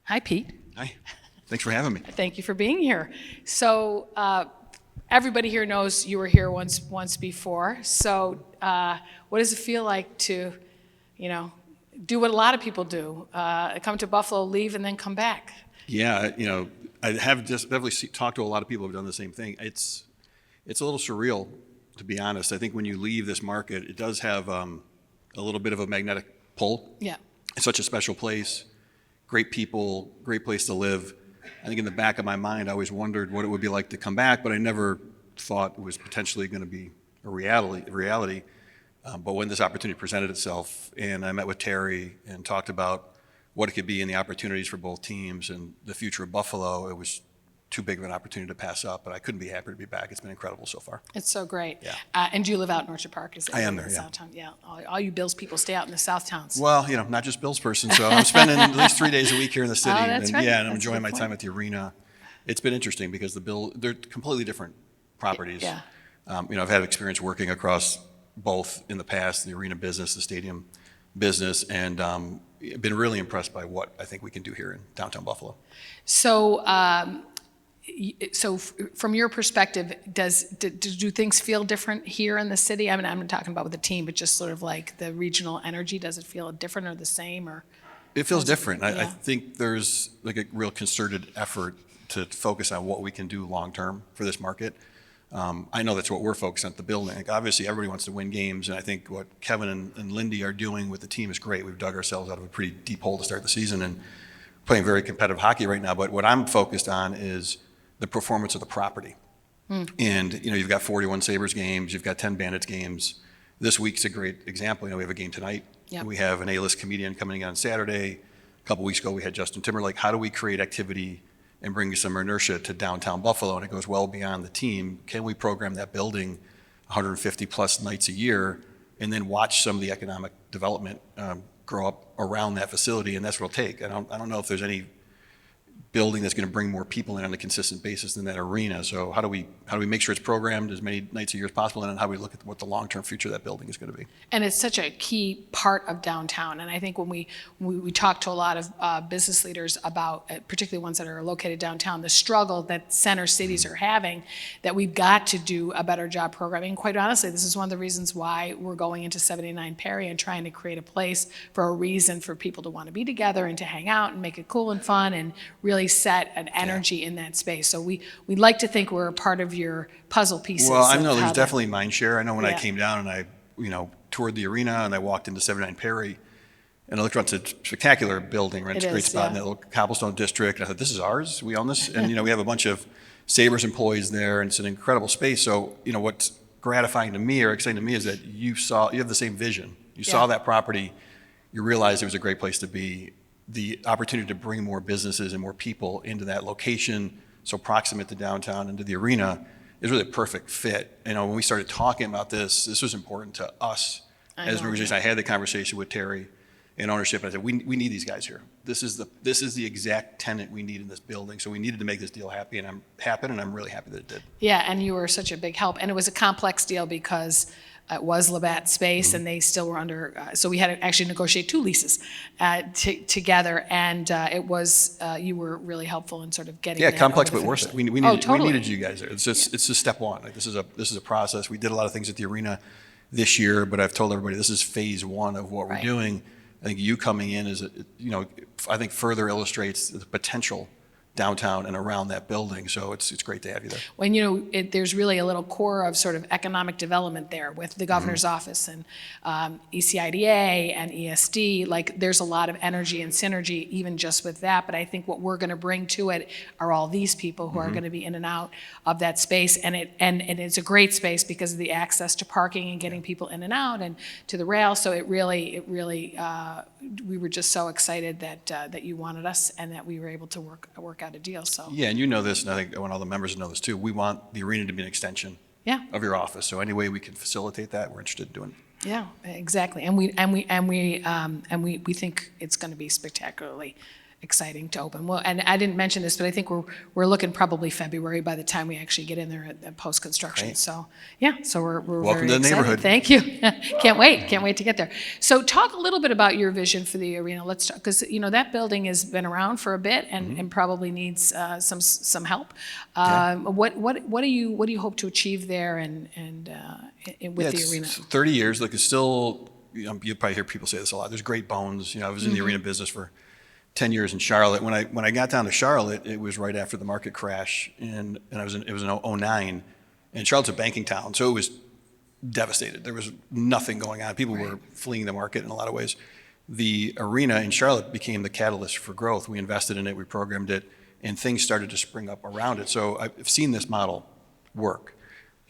Hi, Pete. Hi. Thanks for having me. Thank you for being here. So everybody here knows you were here once before. So what does it feel like to, do what a lot of people do, come to Buffalo, leave, and then come back? Yeah, I have just definitely talked to a lot of people who have done the same thing. It's a little surreal, to be honest. I think when you leave this market, it does have a little bit of a magnetic pull. Yeah. It's such a special place, great people, great place to live. I think in the back of my mind, I always wondered what it would be like to come back, but I never thought it was potentially going to be a reality. But when this opportunity presented itself, and I met with Terry and talked about what it could be and the opportunities for both teams and the future of Buffalo, it was too big of an opportunity to pass up. But I couldn't be happier to be back. It's been incredible so far. It's so great. Yeah. And do you live out in Orchard Park? Is it I am there, in yeah. Southtown? Yeah. All you Bills people stay out in the South Towns. Well, not just Bills person, so I'm spending at least 3 days a week here in the city. Oh, that's right. Yeah, and I'm That's a enjoying good my time point. at the arena. It's been interesting because they're completely different properties. Yeah. I've had experience working across both in the past, the arena business, the stadium business, and been really impressed by what I think we can do here in downtown Buffalo. So, from your perspective, do things feel different here in the city? I mean, I'm not talking about with the team, but just sort of like the regional energy. Does it feel different or the same? Or It feels different. I Yeah. think there's like a real concerted effort to focus on what we can do long term for this market. I know that's what we're focused on at the building. Like, obviously, everybody wants to win games, and I think what Kevin and Lindy are doing with the team is great. We've dug ourselves out of a pretty deep hole to start the season and playing very competitive hockey right now. But what I'm focused on is the performance of the property. And you've got 41 Sabres games, you've got 10 Bandits games. This week's a great example. We have a game tonight. Yep. We have an A-list comedian coming in on Saturday. A couple weeks ago, we had Justin Timberlake. How do we create activity and bring some inertia to downtown Buffalo? And it goes well beyond the team. Can we program that building 150 plus nights a year and then watch some of the economic development grow up around that facility? And that's what it'll take. I don't know if there's any building that's going to bring more people in on a consistent basis than that arena. So how do we make sure it's programmed as many nights a year as possible, and then how do we look at what the long-term future of that building is going to be? And it's such a key part of downtown. And I think when we talk to a lot of business leaders about, particularly ones that are located downtown, the struggle that center cities are having, that we've got to do a better job programming. And quite honestly, this is one of the reasons why we're going into 79 Perry and trying to create a place for a reason for people to want to be together and to hang out and make it cool and fun and really set an energy in that space. So we'd like to think we're a part of your puzzle pieces. Well, I of know how there's that- definitely mind share. I know when I Yeah. came down and I toured the arena and I walked into 79 Perry and I looked around, it's a spectacular building, right? It's It a great is, spot in yeah. that little Cobblestone District. And I thought, this is ours? We own this? And, we have a bunch of Sabres employees there, and it's an incredible space. So, what's gratifying to me or exciting to me is that you have the same vision. You saw that property, you realized it was a great place to be. The opportunity to bring more businesses and more people into that location, so proximate to downtown and to the arena, is really a perfect fit. When we started talking about this was important to us as an organization. I had the conversation with Terry in ownership, and I said, we need these guys here. This is the exact tenant we need in this building. So we needed to make this deal happen, and I'm really happy that it did. Yeah, and you were such a big help. And it was a complex deal because it was Labatt space, and they still were under, so we had to actually negotiate 2 leases together, and it was, you were really helpful in sort of getting that complex over but the worth finish it. We line. Totally. needed you guys there. It's just step one. Like, this is a process. We did a lot of things at the arena this year, but I've told everybody this is phase 1 of what we're Right. doing. I think you coming in is, I think further illustrates the potential downtown and around that building. So it's great to have you there. When, there's really a little core of sort of economic development there with the governor's office and ECIDA and ESD. Like, there's a lot of energy and synergy even just with that. But I think what we're going to bring to it are all these people who are going to be in and out of that space. And it's a great space because of the access to parking and getting people in and out and to the rail. So it really, we were just so excited that you wanted us and that we were able to work out a deal. So Yeah, and you know this, and I think I want all the members to know this too. We want the arena to be an extension yeah. of your office. So any way we can facilitate that, we're interested in doing it. Yeah, exactly. And we think it's going to be spectacularly exciting to open. Well, and I didn't mention this, but I think we're looking probably February by the time we actually get in there at post construction. Great. So yeah, so we're Welcome very to the excited. neighborhood. Thank you. Can't wait to get there. So talk a little bit about your vision for the arena. Let's talk, because that building has been around for a bit and probably needs some help. What do you hope to achieve there and with the arena? 30 years. Look, it's still. You probably hear people say this a lot. There's great bones. I was in the arena business for 10 years in Charlotte. When I got down to Charlotte, it was right after the market crash, and it was in 2009, and Charlotte's a banking town, so it was devastated. There was nothing going on. People were fleeing the market in a lot of ways. The arena in Charlotte became the catalyst for growth. We invested in it, we programmed it, and things started to spring up around it. So I've seen this model work.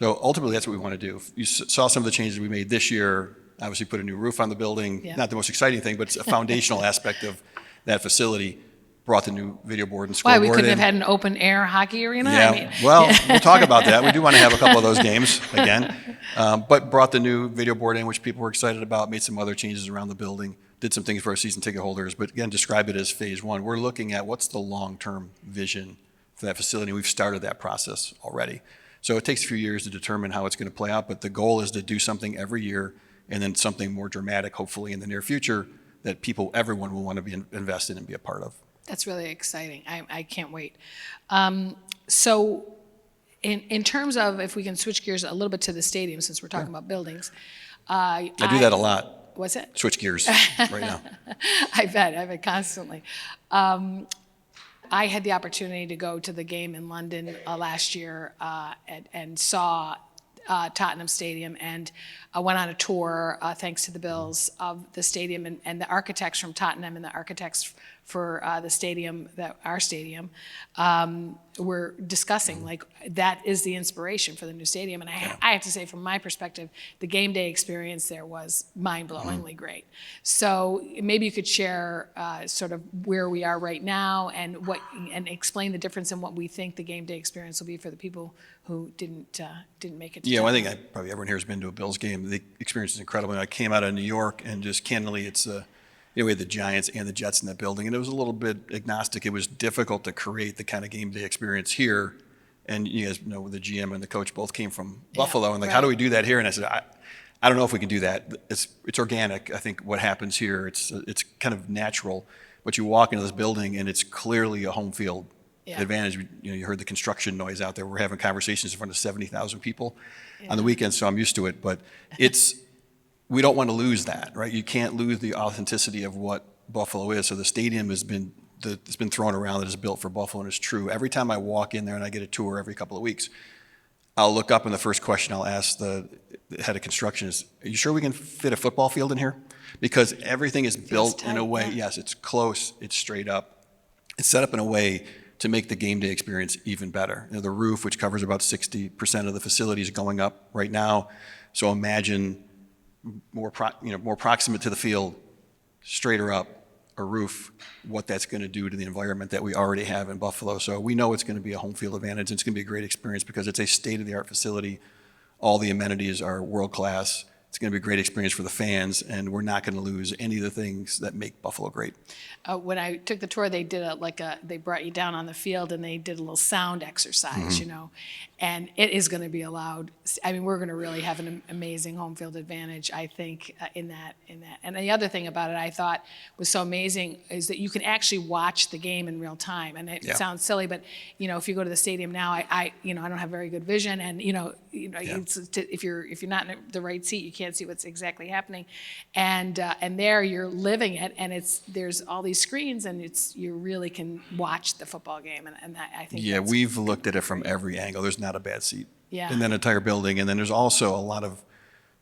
So ultimately, that's what we want to do. You saw some of the changes we made this year. Obviously, put a new roof on the building. Yeah. Not the most exciting thing, but it's a foundational aspect of that facility. Brought the new video board and scoreboard in. Why, we couldn't have had an open air hockey arena? Yeah, well, we'll talk about that. We do want to have a couple of those games again. But brought the new video board in, which people were excited about, made some other changes around the building, did some things for our season ticket holders. But again, describe it as phase one. We're looking at what's the long-term vision for that facility. We've started that process already. So it takes a few years to determine how it's going to play out, but the goal is to do something every year and then something more dramatic, hopefully in the near future, that everyone will want to be invested in and be a part of. That's really exciting. I can't wait. So in terms of, if we can switch gears a little bit to the stadium, since we're talking about buildings. I do that a lot. What's it? Switch gears right now. I bet constantly. I had the opportunity to go to the game in London last year and saw Tottenham Stadium, and I went on a tour, thanks to the Bills, of the stadium, and the architects from Tottenham and the architects for the stadium, our stadium, were discussing, like, that is the inspiration for the new stadium. And I have to say, from my perspective, the game day experience there was mind-blowingly great. So maybe you could share sort of where we are right now and explain the difference in what we think the game day experience will be for the people who didn't make it to Yeah, well, I Tottenham. think probably everyone here has been to a Bills game. The experience is incredible. I came out of New York, and just candidly, it's we had the Giants and the Jets in that building, and it was a little bit agnostic. It was difficult to create the kind of game day experience here. And you guys know the GM and the coach both came from Buffalo, and how do we do that here? And I said, I don't know if we can do that. It's organic. I think what happens here, it's kind of natural. But you walk into this building, and it's clearly a home field advantage. You heard the construction noise out there. We're having conversations in front of 70,000 people on the weekend, so I'm used to it. But we don't want to lose that, right? You can't lose the authenticity of what Buffalo is. So the stadium it's been thrown around that is built for Buffalo, and it's true. Every time I walk in there, and I get a tour every couple of weeks, I'll look up, and the first question I'll ask the head of construction is, "Are you sure we can fit a football field in here?" Because everything is built in a way. Yes, it's close, it's straight up, it's set up in a way to make the game day experience even better. The roof, which covers about 60% of the facility, is going up right now. So imagine more proximate to the field, straighter up, a roof, what that's going to do to the environment that we already have in Buffalo. So we know it's going to be a home field advantage. It's going to be a great experience because it's a state-of-the-art facility. All the amenities are world-class. It's going to be a great experience for the fans, and we're not going to lose any of the things that make Buffalo great. When I took the tour, they did they brought you down on the field and they did a little sound exercise, and it is going to be allowed. I mean, we're going to really have an amazing home field advantage, I think, in that. And the other thing about it I thought was so amazing is that you can actually watch the game in real time. And it sounds silly, but if you go to the stadium now, I don't have very good vision, and if you're not in the right seat, you can't see what's exactly happening, and there you're living it, and there's all these screens, and you really can watch the football game, and I think we've looked at it from every angle. There's not a bad seat in that entire building, and then there's also a lot of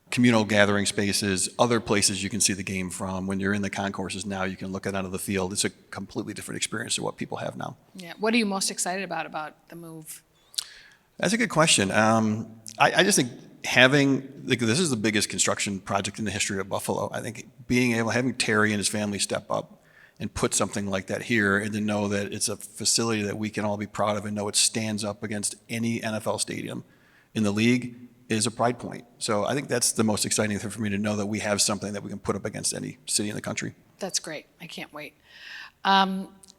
communal gathering spaces, other places you can see the game from. When you're in the concourses now, you can look out onto the field. It's a completely different experience than what people have now. Yeah. What are you most excited about the move? That's a good question. I just think this is the biggest construction project in the history of Buffalo. I think having Terry and his family step up and put something like that here, and to know that it's a facility that we can all be proud of and know it stands up against any NFL stadium in the league, is a pride point. So I think that's the most exciting thing for me, to know that we have something that we can put up against any city in the country. That's great. I can't wait.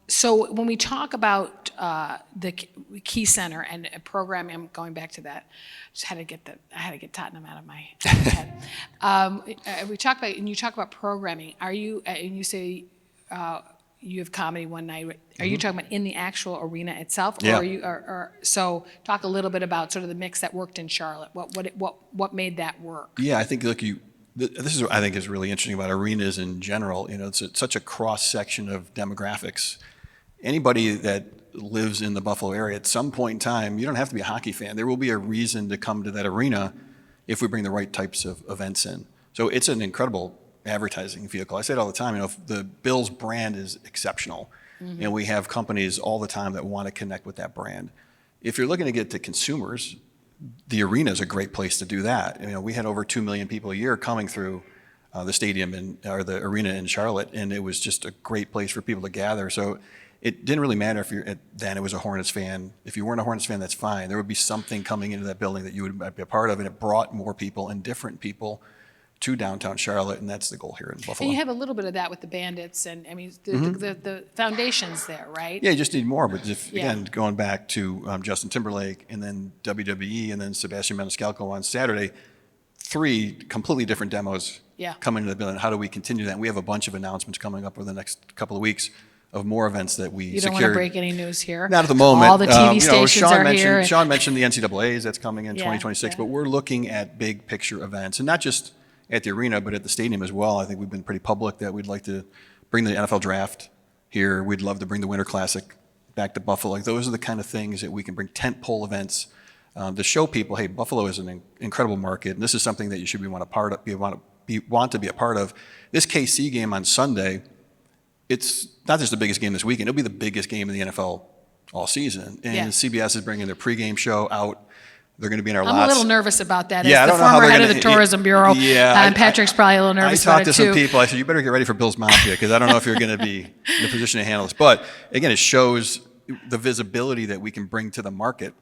So when we talk about the Key Center and programming, I'm going back to that. Just had to get I had to get Tottenham out of my head. We talk about, and you talk about programming. Are you? And you say you have comedy one night. Are you talking about in the actual arena itself, or Yeah. are you? So talk a little bit about sort of the mix that worked in Charlotte. What made that work? Yeah, I think this is what I think is really interesting about arenas in general. It's such a cross section of demographics. Anybody that lives in the Buffalo area at some point in time, you don't have to be a hockey fan. There will be a reason to come to that arena if we bring the right types of events in. So it's an incredible advertising vehicle. I say it all the time. The Bills brand is exceptional, and we have companies all the time that want to connect with that brand. If you're looking to get to consumers, the arena is a great place to do that. We had over 2 million people a year coming through the stadium or the arena in Charlotte, and it was just a great place for people to gather. So it didn't really matter if then it was a Hornets fan. If you weren't a Hornets fan, that's fine. There would be something coming into that building that you would be a part of, and it brought more people and different people to downtown Charlotte, and that's the goal here in Buffalo. And you have a little bit of that with the Bandits, and I mean the foundation's there, right? Yeah, you just need more. But again, going back to Justin Timberlake, and then WWE, and then Sebastian Maniscalco on Saturday, 3 completely different demos coming into the building. How do we continue that? And we have a bunch of announcements coming up over the next couple of weeks of more events that we You don't secured. want to break any news here. Not at the moment. All the TV stations are here. Sean mentioned the NCAAs that's coming in 2026, but we're looking at big picture events, and not just at the arena, but at the stadium as well. I think we've been pretty public that we'd like to bring the NFL draft here. We'd love to bring the Winter Classic back to Buffalo. Like, those are the kind of things that we can bring, tentpole events to show people, hey, Buffalo is an incredible market, and this is something that you should want to be a part of. This KC game on Sunday, it's not just the biggest game this weekend. It'll be the biggest game in the NFL all season. And CBS is bringing their pregame show out. They're going to be in our lots. I'm a little nervous about that. Yeah, as the former head of the tourism bureau. And Patrick's probably a little nervous about it too. I talked to some people. I said, you better get ready for Bill's Mafia, because I don't know if you're going to be in a position to handle this. But again, it shows the visibility that we can bring to the market,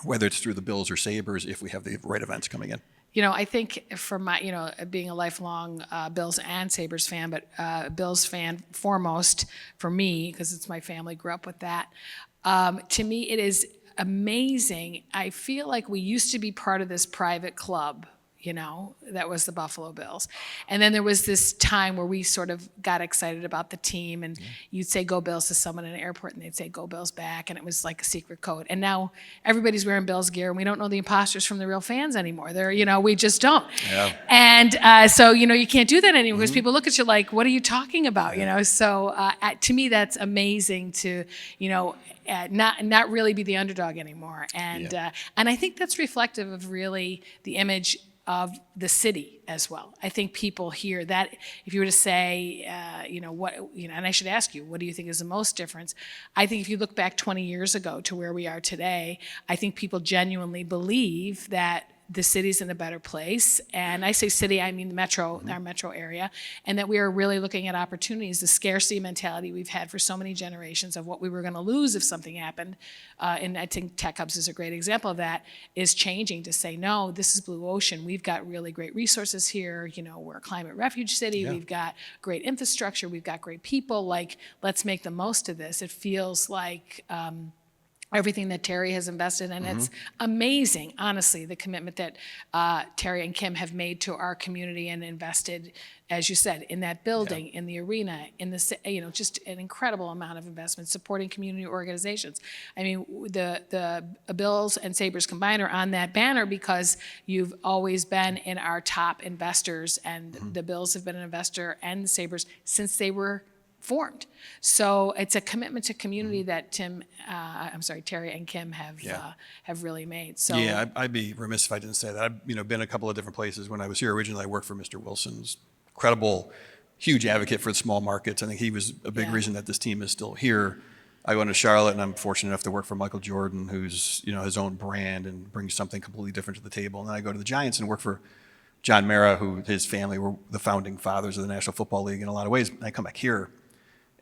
whether it's through the Bills or Sabres, if we have the right events coming in. I think from my, being a lifelong Bills and Sabres fan, but Bills fan foremost for me, because it's my family, grew up with that. To me, it is amazing. I feel like we used to be part of this private club, that was the Buffalo Bills. And then there was this time where we sort of got excited about the team, and you'd say "Go Bills" to someone in an airport, and they'd say "Go Bills" back, and it was like a secret code. And now everybody's wearing Bills gear, and we don't know the imposters from the real fans anymore. We just don't. Yeah. And so, you can't do that anymore, because people look at you like, what are you talking about? So to me, that's amazing to, not really be the underdog anymore. And I think that's reflective of really the image of the city as well. I think people hear that. If you were to say, and I should ask you, what do you think is the most difference? I think if you look back 20 years ago to where we are today, I think people genuinely believe that the city's in a better place. And I say city, I mean the metro, our metro area, and that we are really looking at opportunities. The scarcity mentality we've had for so many generations of what we were going to lose if something happened, and I think Tech Hubs is a great example of that, is changing to say, no, this is blue ocean. We've got really great resources here. We're a climate refuge city. We've got great infrastructure. We've got great people. Let's make the most of this. It feels like everything that Terry has invested in. It's amazing, honestly, the commitment that Terry and Kim have made to our community and invested, as you said, in that building, in the arena, in the, just an incredible amount of investment supporting community organizations. I mean, the Bills and Sabres combined are on that banner because you've always been in our top investors, and the Bills have been an investor and the Sabres since they were formed. So it's a commitment to community that Terry and Kim have really made. So I'd be remiss if I didn't say that. I've been a couple of different places. When I was here originally, I worked for Mr. Wilson's incredible, huge advocate for the small markets. I think he was a big reason that this team is still here. I went to Charlotte, and I'm fortunate enough to work for Michael Jordan, who's his own brand and brings something completely different to the table. And then I go to the Giants and work for John Mara, who his family were the founding fathers of the National Football League in a lot of ways. And I come back here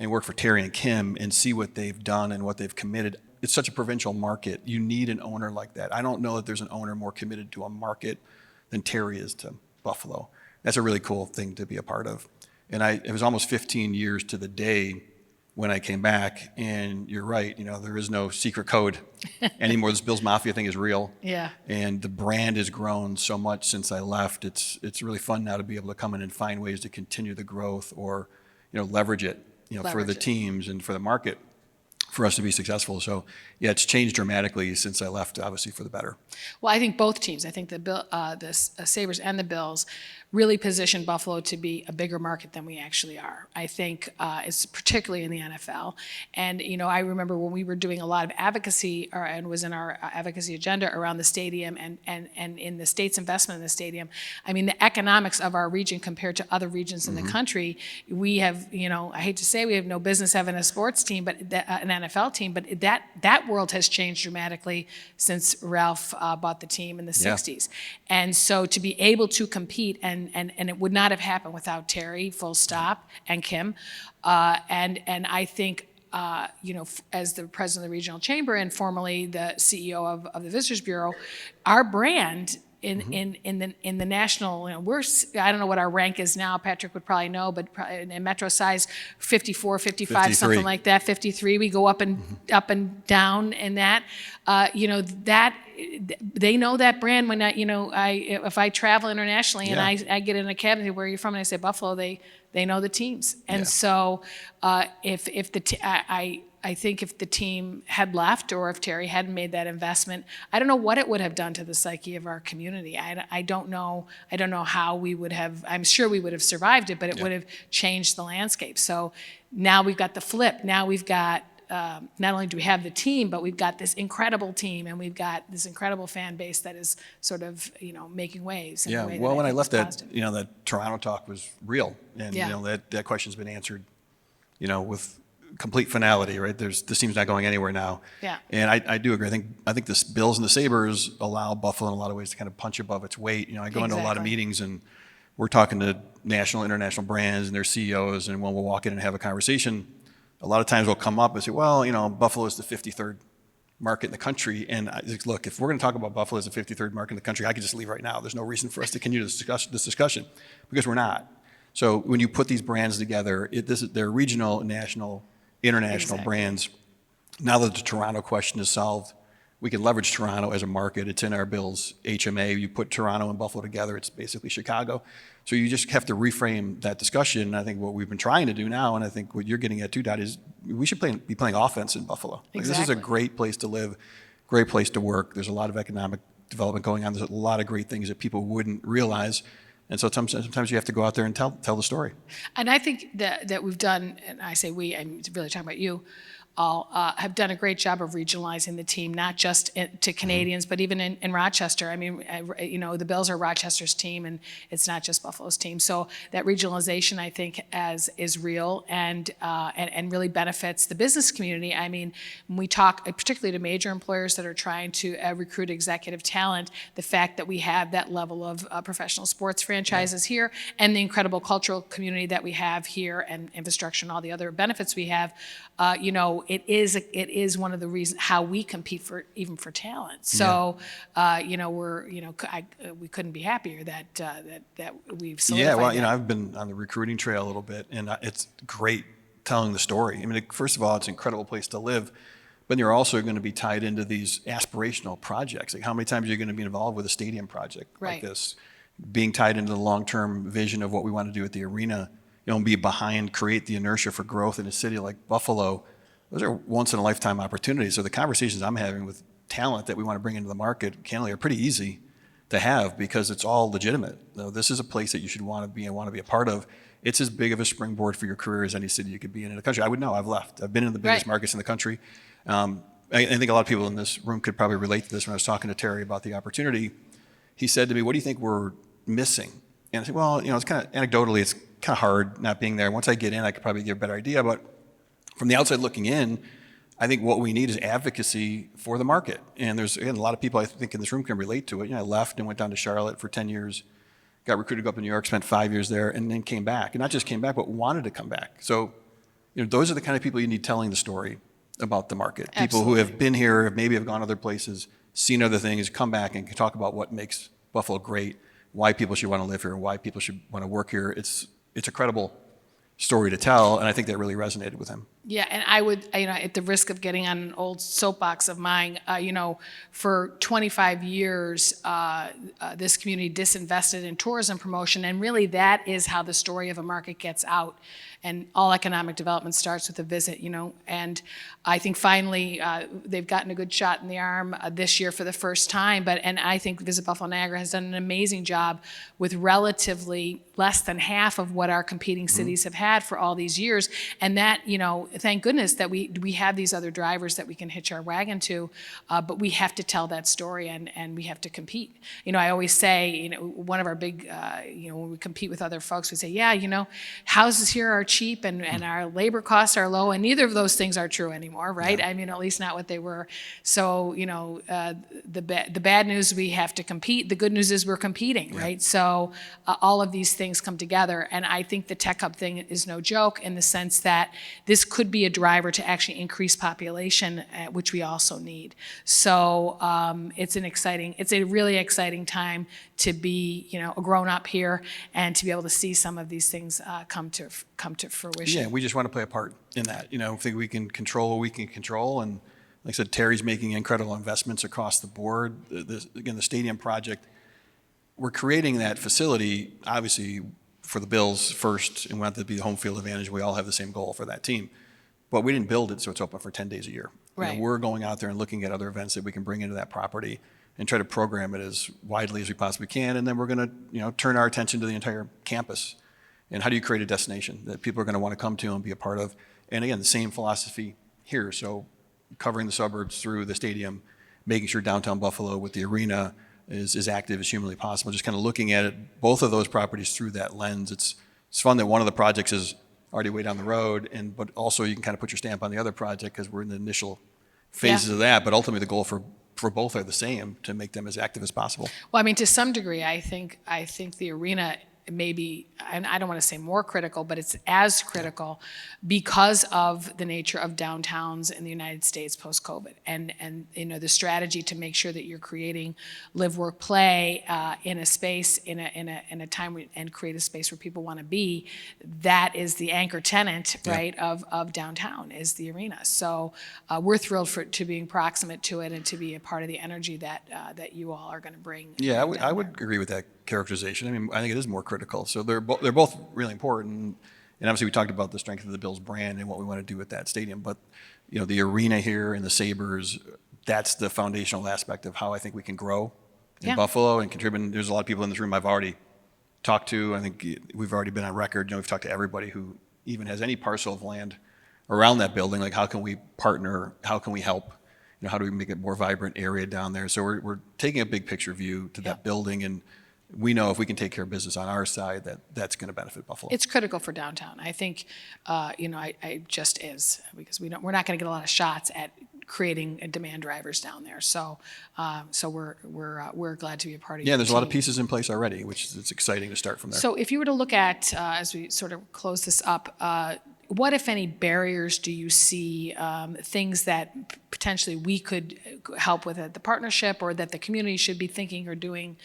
and work for Terry and Kim and see what they've done and what they've committed. It's such a provincial market. You need an owner like that. I don't know that there's an owner more committed to a market than Terry is to Buffalo. That's a really cool thing to be a part of. And it was almost 15 years to the day when I came back. And you're right, there is no secret code anymore. This Bills Mafia thing is real. Yeah. And the brand has grown so much since I left. It's really fun now to be able to come in and find ways to continue the growth or, leverage it, for the teams and for the market for us to be successful. So yeah, it's changed dramatically since I left, obviously for the better. Well, I think both teams, I think the Sabres and the Bills really position Buffalo to be a bigger market than we actually are. I think it's particularly in the NFL. And, I remember when we were doing a lot of advocacy and was in our advocacy agenda around the stadium and in the state's investment in the stadium. I mean, the economics of our region compared to other regions in the country, we have, I hate to say we have no business having a sports team, but an NFL team, but that world has changed dramatically since Ralph bought the team in the 60s. And so to be able to compete, and it would not have happened without Terry, full stop, and Kim. And I think, as the president of the regional chamber and formerly the CEO of the Visitors Bureau, our brand in the national, I don't know what our rank is now. Patrick would probably know, but in metro size, 54, 55, 53. Something like that. 53. We go up and down in that. That they know that brand. When if I travel internationally and I get in a cab and say, where are you from? And I say Buffalo, they know the teams. And so I think if the team had left or if Terry hadn't made that investment, I don't know what it would have done to the psyche of our community. I don't know how we would have. I'm sure we would have survived it, but it would have changed the landscape. So now we've got the flip. Now we've got not only do we have the team, but we've got this incredible team and we've got this incredible fan base that is sort of making waves. In a way well, when I left that, positive. that Toronto talk was real, and that question's been answered, with complete finality, right? This team's not going anywhere now. Yeah. And I do agree. I think the Bills and the Sabres allow Buffalo in a lot of ways to kind of punch above its weight. I go into a lot of meetings and we're talking to national, international brands and their CEOs, and when we'll walk in and have a conversation, a lot of times we'll come up and say, well, Buffalo is the 53rd market in the country. And look, if we're going to talk about Buffalo as the 53rd market in the country, I could just leave right now. There's no reason for us to continue this discussion because we're not. So when you put these brands together, they're regional, national, international brands. Now that the Toronto question is solved, we can leverage Toronto as a market. It's in our Bills HMA. You put Toronto and Buffalo together, it's basically Chicago. So you just have to reframe that discussion. I think what we've been trying to do now, and I think what you're getting at too, Dottie, is we should be playing offense in Buffalo. This is a great place to live, great place to work. There's a lot of economic development going on. There's a lot of great things that people wouldn't realize. And so sometimes you have to go out there and tell the story. And I think that we've done, and I say we, I'm really talking about you, all have done a great job of regionalizing the team, not just to Canadians, but even in Rochester. I mean, the Bills are Rochester's team, and it's not just Buffalo's team. So that regionalization, I think, is real and really benefits the business community. I mean, when we talk, particularly to major employers that are trying to recruit executive talent, the fact that we have that level of professional sports franchises here and the incredible cultural community that we have here and infrastructure and all the other benefits we have, it is one of the reasons how we compete for talent. So, we couldn't be happier that we've solidified. Yeah, well, I've been on the recruiting trail a little bit, and it's great telling the story. I mean, first of all, it's an incredible place to live, but you're also going to be tied into these aspirational projects. Like, how many times are you going to be involved with a stadium project like this? Being tied into the long-term vision of what we want to do at the arena, be behind, create the inertia for growth in a city like Buffalo. Those are once-in-a-lifetime opportunities. So the conversations I'm having with talent that we want to bring into the market, candidly, are pretty easy to have because it's all legitimate. This is a place that you should want to be and want to be a part of. It's as big of a springboard for your career as any city you could be in the country. I would know. I've left. I've been in the biggest markets in the country. I think a lot of people in this room could probably relate to this. When I was talking to Terry about the opportunity, he said to me, what do you think we're missing? And I said, well, it's kind of anecdotally, it's kind of hard not being there. Once I get in, I could probably get a better idea. But from the outside looking in, I think what we need is advocacy for the market. And there's, again, a lot of people I think in this room can relate to it. I left and went down to Charlotte for 10 years, got recruited up in New York, spent 5 years there, and then came back. And not just came back, but wanted to come back. So, those are the kind of people you need telling the story about the market. Absolutely. People who have been here, maybe have gone other places, seen other things, come back and can talk about what makes Buffalo great, why people should want to live here, why people should want to work here. It's a credible story to tell, and I think that really resonated with him. Yeah, and I would, at the risk of getting on an old soapbox of mine, for 25 years, this community disinvested in tourism promotion, and really that is how the story of a market gets out. And all economic development starts with a visit, and I think finally they've gotten a good shot in the arm this year for the first time. And I think Visit Buffalo Niagara has done an amazing job with relatively less than half of what our competing cities have had for all these years. And that, thank goodness that we have these other drivers that we can hitch our wagon to, but we have to tell that story and we have to compete. I always say, one of our big, when we compete with other folks, we say, yeah, houses here are cheap and our labor costs are low, and neither of those things are true anymore, right? Yeah. I mean, at least not what they were. So, the bad news, we have to compete. The good news is we're competing, yeah. Right? So all of these things come together, and I think the tech hub thing is no joke in the sense that this could be a driver to actually increase population, which we also need. So it's a really exciting time to be, a grown up here and to be able to see some of these things come to fruition. Yeah, we just want to play a part in that. I think we can control what we can control, and like I said, Terry's making incredible investments across the board. The stadium project, we're creating that facility, obviously, for the Bills first, and we want that to be the home field advantage. We all have the same goal for that team. But we didn't build it so it's open for 10 days a year. Right. We're going out there and looking at other events that we can bring into that property and try to program it as widely as we possibly can. And then we're going to, turn our attention to the entire campus. And how do you create a destination that people are going to want to come to and be a part of? And again, the same philosophy here. So covering the suburbs through the stadium, making sure downtown Buffalo with the arena is as active as humanly possible. Just kind of looking at it, both of those properties through that lens. It's fun that one of the projects is already way down the road, but also you can kind of put your stamp on the other project because we're in the initial phases of that. But ultimately, the goal for both are the same, to make them as active as possible. Well, I mean, to some degree, I think the arena maybe, and I don't want to say more critical, but it's as critical because of the nature of downtowns in the United States post-COVID, and the strategy to make sure that you're creating live, work, play in a space in a time and create a space where people want to be. That is the anchor tenant, right, of downtown is the arena. So we're thrilled to being proximate to it and to be a part of the energy that you all are going to bring. Yeah, I would agree with that characterization. I mean, I think it is more critical. So they're both really important. And obviously we talked about the strength of the Bills brand and what we want to do with that stadium. But, the arena here and the Sabres, that's the foundational aspect of how I think we can grow in Buffalo and contribute. There's a lot of people in this room I've already talked to. I think we've already been on record. We've talked to everybody who even has any parcel of land around that building. Like, how can we partner? How can we help? How do we make it a more vibrant area down there? So we're taking a big picture view to that building, and we know if we can take care of business on our side, that's going to benefit Buffalo. It's critical for downtown. I think, I just is, because we're not going to get a lot of shots at creating demand drivers down there. So we're glad to be a part of. Yeah, there's a lot of pieces in place already, which is exciting to start from there. So if you were to look at, as we sort of close this up, what, if any, barriers do you see, things that potentially we could help with at the partnership, or that the community should be thinking or doing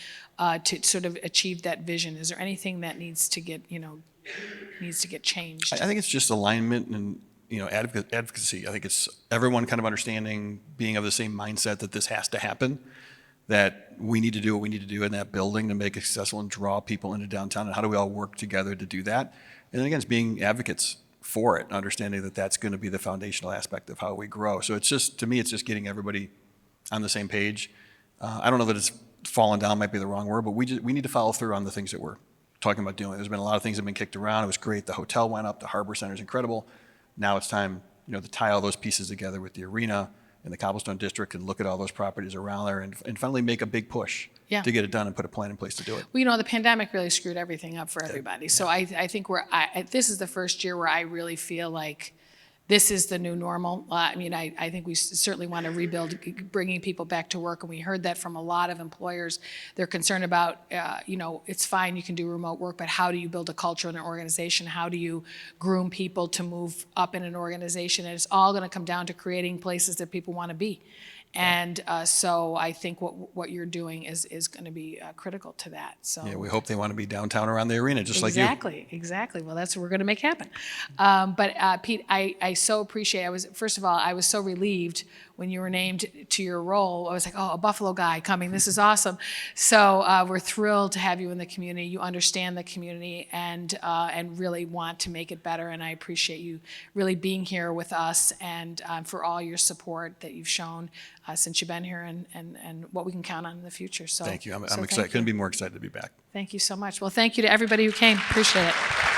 to sort of achieve that vision? Is there anything that needs to get changed? I think it's just alignment and advocacy. I think it's everyone kind of understanding, being of the same mindset that this has to happen, that we need to do what we need to do in that building to make it successful and draw people into downtown. And how do we all work together to do that? And then again, it's being advocates for it, understanding that that's going to be the foundational aspect of how we grow. So it's just, to me, it's just getting everybody on the same page. I don't know that it's fallen down, might be the wrong word, but we need to follow through on the things that we're talking about doing. There's been a lot of things that have been kicked around. It was great. The hotel went up. The Harbor Center is incredible. Now it's time, to tie all those pieces together with the arena and the Cobblestone District and look at all those properties around there and finally make a big push to get it done and put a plan in place to do it. Well, the pandemic really screwed everything up for everybody. So I think this is the first year where I really feel like this is the new normal. I think we certainly want to rebuild, bringing people back to work, and we heard that from a lot of employers. They're concerned about, it's fine, you can do remote work, but how do you build a culture in an organization? How do you groom people to move up in an organization? And it's all going to come down to creating places that people want to be. And so I think what you're doing is going to be critical to that. So Yeah, we hope they want to be downtown around the arena, just like you. Exactly. Well, that's what we're going to make happen. But Pete, I so appreciate. First of all, I was so relieved when you were named to your role. I was like, oh, a Buffalo guy coming. This is awesome. So we're thrilled to have you in the community. You understand the community and really want to make it better. And I appreciate you really being here with us and for all your support that you've shown since you've been here and what we can count on in the future. So Thank you. I'm so excited. thank Couldn't you. be more excited to be back. Thank you so much. Well, thank you to everybody who came. Appreciate it.